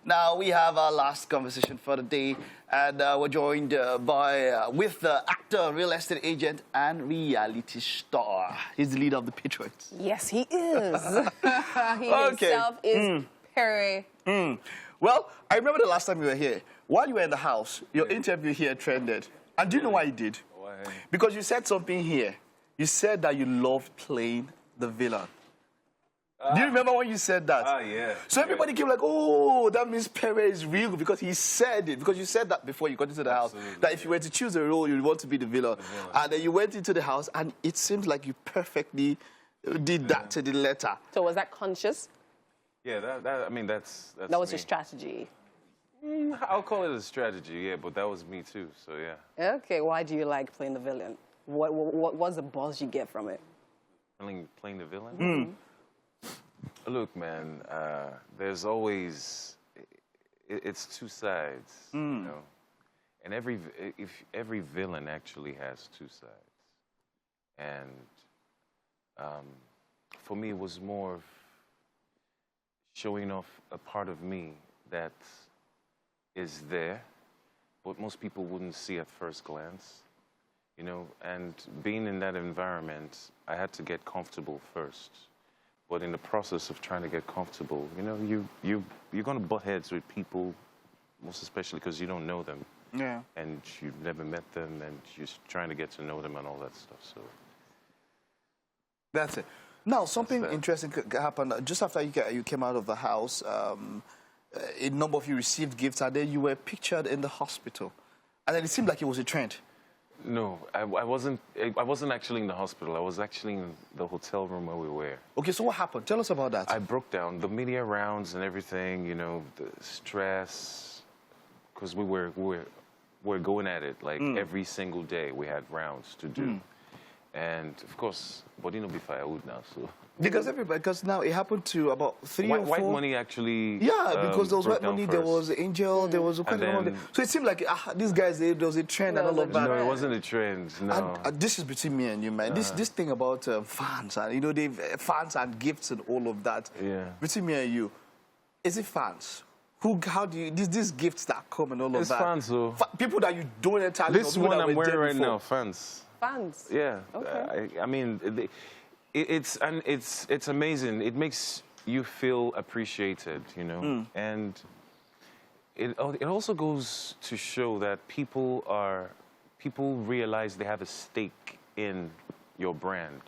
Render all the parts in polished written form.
Now we have our last conversation for the day, and we're joined with the actor, real estate agent, and reality star. He's the leader of the Patriots. Yes, he is. He himself is Pere. Well, I remember the last time you were here. While you were in the house, your interview here trended. And do you know why you did? Why? Because you said something here. You said that you loved playing the villain. Do you remember when you said that? Yeah. So everybody came like, oh, that means Pere is real because he said it. Because you said that before you got into the house. That if you were to choose a role, you'd want to be the villain. And then you went into the house and it seems like you perfectly did that to the letter. So was that conscious? Yeah, that's That was me. your strategy. I'll call it a strategy, yeah, but that was me too, so yeah. Okay, why do you like playing the villain? What's the buzz you get from it? Playing the villain? Look, man, there's always, it's two sides, you know, and every villain actually has two sides. And for me, it was more of showing off a part of me that is there, but most people wouldn't see at first glance, you know, and being in that environment, I had to get comfortable first. But in the process of trying to get comfortable, you know, you're going to butt heads with people, most especially because you don't know them. Yeah. And you've never met them, and you're trying to get to know them and all that stuff, so. That's it. Now, something interesting happened just after you came out of the house. A number of you received gifts, and then you were pictured in the hospital. And then it seemed like it was a trend. No, I wasn't actually in the hospital. I was actually in the hotel room where we were. Okay, so what happened? Tell us about that. I broke down. The media rounds and everything, you know, the stress, because we were going at it like every single day. We had rounds to do. And of course, body no be firewood now, so. Because now it happened to about 3 or 4. White money actually. Yeah, because there was white money, there was first. Angel, there was quite a lot. So it seemed like these guys, there was a trend and all of that. No, it wasn't a trend. No. And this is between me and you, man. This thing about fans, and you know, fans and gifts and all of that. Yeah. Between me and you, is it fans? How do you these gifts that come and all of It's that? fans, though. People that you don't entirely know. This one I'm wearing right now, fans. Fans? Yeah. Okay. I mean, it's amazing. It makes you feel appreciated, you know. And it also goes to show that people realize they have a stake in your brand.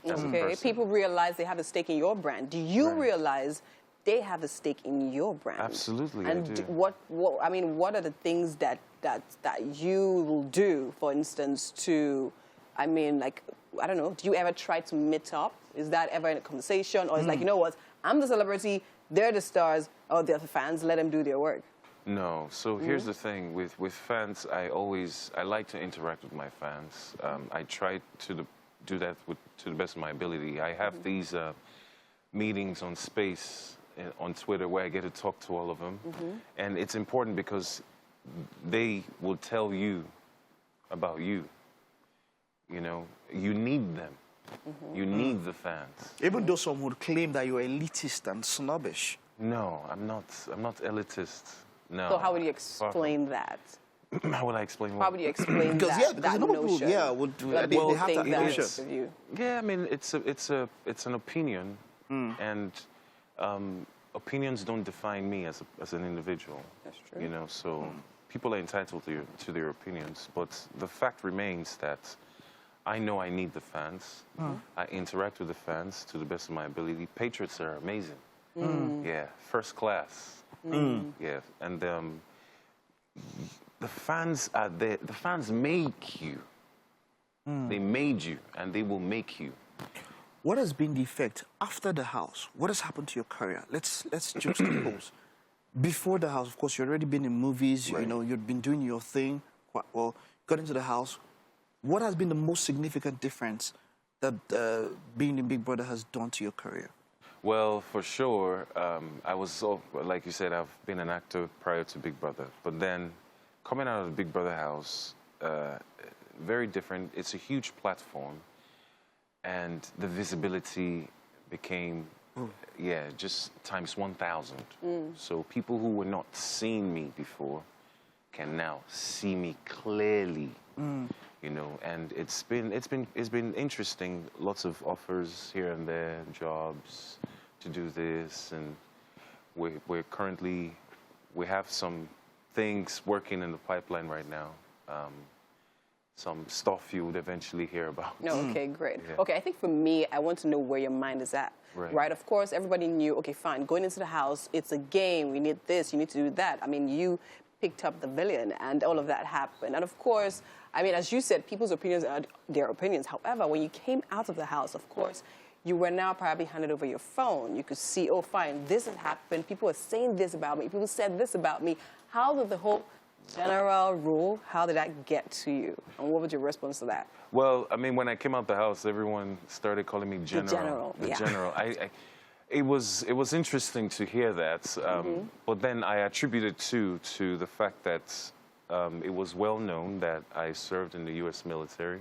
As a person. People realize they have a stake in your brand. Do you realize they have a stake in your brand? Absolutely, and I do. what are the things that you will do, for instance, to, I mean, like, I don't know, do you ever try to meet up? Is that ever in a conversation? Or it's like, you know what, I'm the celebrity, they're the stars, or they're the fans, let them do their work? No. So here's the thing. With fans, I like to interact with my fans. I try to do that to the best of my ability. I have these meetings on Space, on Twitter, where I get to talk to all of them. And it's important because they will tell you about you. You know, you need them. You need the fans. Even though some would claim that you're elitist and snobbish. No, I'm not elitist. No. So how would you explain that? How would I explain what? How would you explain that notion? Yeah, they have that notion. Yeah, I mean, it's an opinion, and opinions don't define me as an individual. That's true. You know, so people are entitled to their opinions, but the fact remains that I know I need the fans. I interact with the fans to the best of my ability. Patriots are amazing. Yeah, first class. Yeah, and the fans are there. The fans make you. They made you, and they will make you. What has been the effect after the house? What has happened to your career? Let's juxtapose. Before the house, of course, you'd already been in movies. You know, you'd been doing your thing quite well. Got into the house. What has been the most significant difference that being in Big Brother has done to your career? Well, for sure, I was, like you said, I've been an actor prior to Big Brother. But then, coming out of the Big Brother house, very different. It's a huge platform, and the visibility became Yeah, just times 1,000. So people who were not seeing me before can now see me clearly. You know, and it's been interesting. Lots of offers here and there, jobs to do this, and we're currently we have some things working in the pipeline right now. Some stuff you would eventually hear about. No, okay, great. Yeah. Okay, I think for me, I want to know where your mind is at. Right. Of course, everybody knew, okay, fine, going into the house, it's a game, we need this, you need to do that. I mean, you picked up the villain and all of that happened. And of course, I mean, as you said, people's opinions are their opinions. However, when you came out of the house, of course, you were now probably handed over your phone. You could see, oh, fine, this has happened. People are saying this about me. People said this about me. How did the whole general rule, how did that get to you? And what was your response to that? Well, I mean, when I came out the house, everyone started calling me General. The General. It was interesting to hear that, but then I attributed to the fact that it was well known that I served in the U.S. military.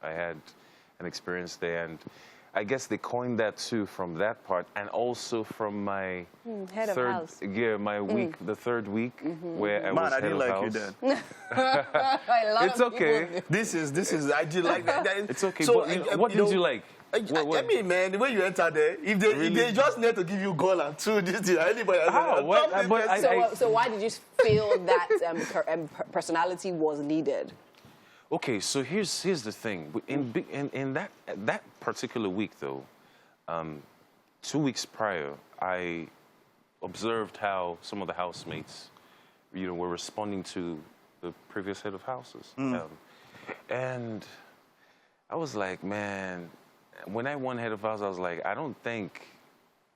I had an experience there, and I guess they coined that too from that part, and also from my head third, of house. yeah, my week, the third week, where I was I head didn't of like house. you then. It's okay. This is, I did like that. It's okay. So, But, what did you like? I mean, man, the way you enter there, if they just need to give you goal and two, this thing, anybody else. How? So why did you feel that personality was needed? Okay, so here's the thing. In that particular week, though, 2 weeks prior, I observed how some of the housemates, were responding to the previous head of houses, and I was like, man, when I won head of house, I was like, I don't think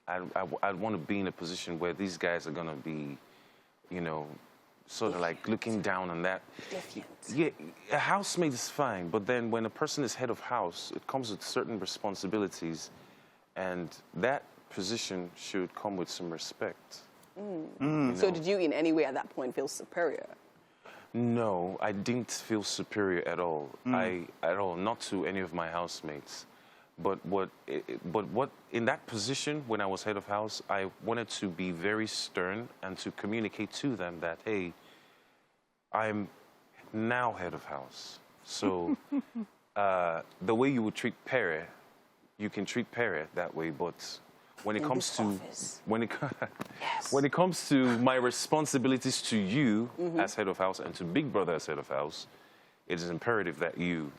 I'd want to be in a position where these guys are gonna be, sort of like looking down on that. Yeah, a housemate is fine, but then when a person is head of house, it comes with certain responsibilities, and that position should come with some respect. So did you in any way at that point feel superior? No, I didn't feel superior at all. Not to any of my housemates. But what in that position when I was head of house, I wanted to be very stern and to communicate to them that, hey, I'm now head of house. So the way you would treat Pere, you can treat Pere that way, but when it comes to when it comes to my responsibilities to you as head of house and to Big Brother as head of house, it is imperative that you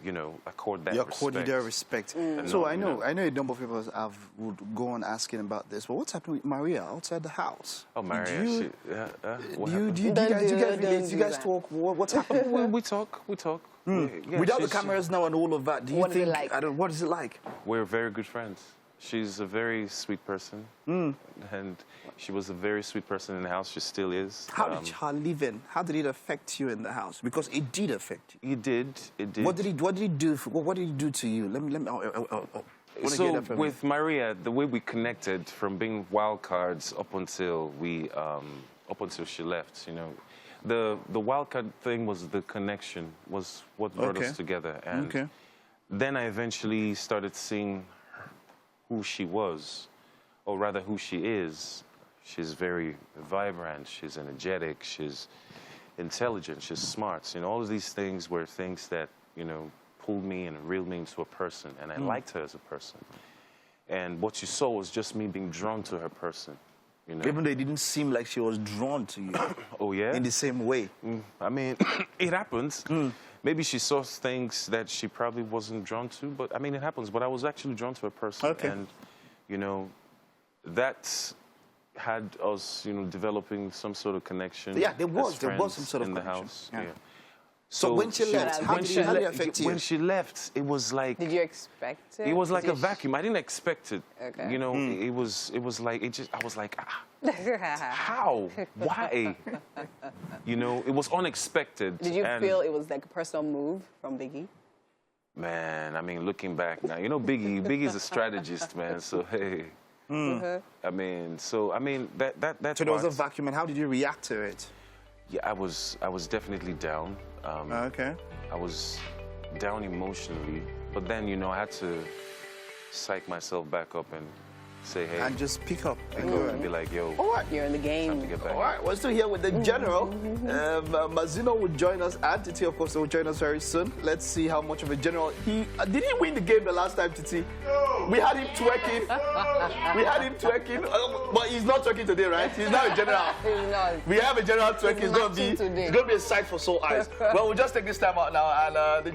accord that respect. Accord you their respect. So I know a number of people would go on asking about this, but what's happening with Maria outside the house? Oh, Maria, do you guys talk? What's happening? Well, we talk. Yeah, without the cameras now and all of that, do you think? What is it like? We're very good friends. She's a very sweet person, and she was a very sweet person in the house. She still is. How did her living? How did it affect you in the house? Because it did affect you. It did. It did. What did he do? What did he do to you? Let me. So with Maria, the way we connected from being wild cards up until she left, the wild card thing was the connection, was what brought us together, and then I eventually started seeing who she was, or rather who she is. She's very vibrant, she's energetic, she's intelligent, she's smart. All of these things were things that, pulled me and reeled me into a person, and I liked her as a person. And what you saw was just me being drawn to her person. Even though it didn't seem like she was drawn to you. Oh, yeah? In the same way. I mean, it happens. Maybe she saw things that she probably wasn't drawn to, but I mean, it happens. But I was actually drawn to her person. Okay. And, that had us, developing some sort of connection. Yeah, there was some sort of in connection. The house. Yeah. So when she left, how did it affect you? When she left, it was like... Did you expect it? It was like a vacuum. I didn't expect it. Okay. It was like, I was like, how? Why? It was unexpected. Did you feel it was like a personal move from Biggie? Man, I mean, looking back now, Biggie's a strategist, man, so hey. I mean, that's So there was a vacuum, and how did you react to it? Yeah, I was definitely down. Okay. I was down emotionally, but then, I had to psych myself back up and say, hey, And just pick up. pick up and be like, yo, All right. You're in the time to game. get back. All right, we're still here with the general. Mazino will join us, and Titi, of course, will join us very soon. Let's see how much of a general he did. He win the game the last time, Titi? No. We had him twerking. We had him twerking, but he's not twerking today, right? He's now a general. He's not. We have a general twerking. He's It's going to matching today. be a sight for sore eyes. Well, we'll just take this time out now, and the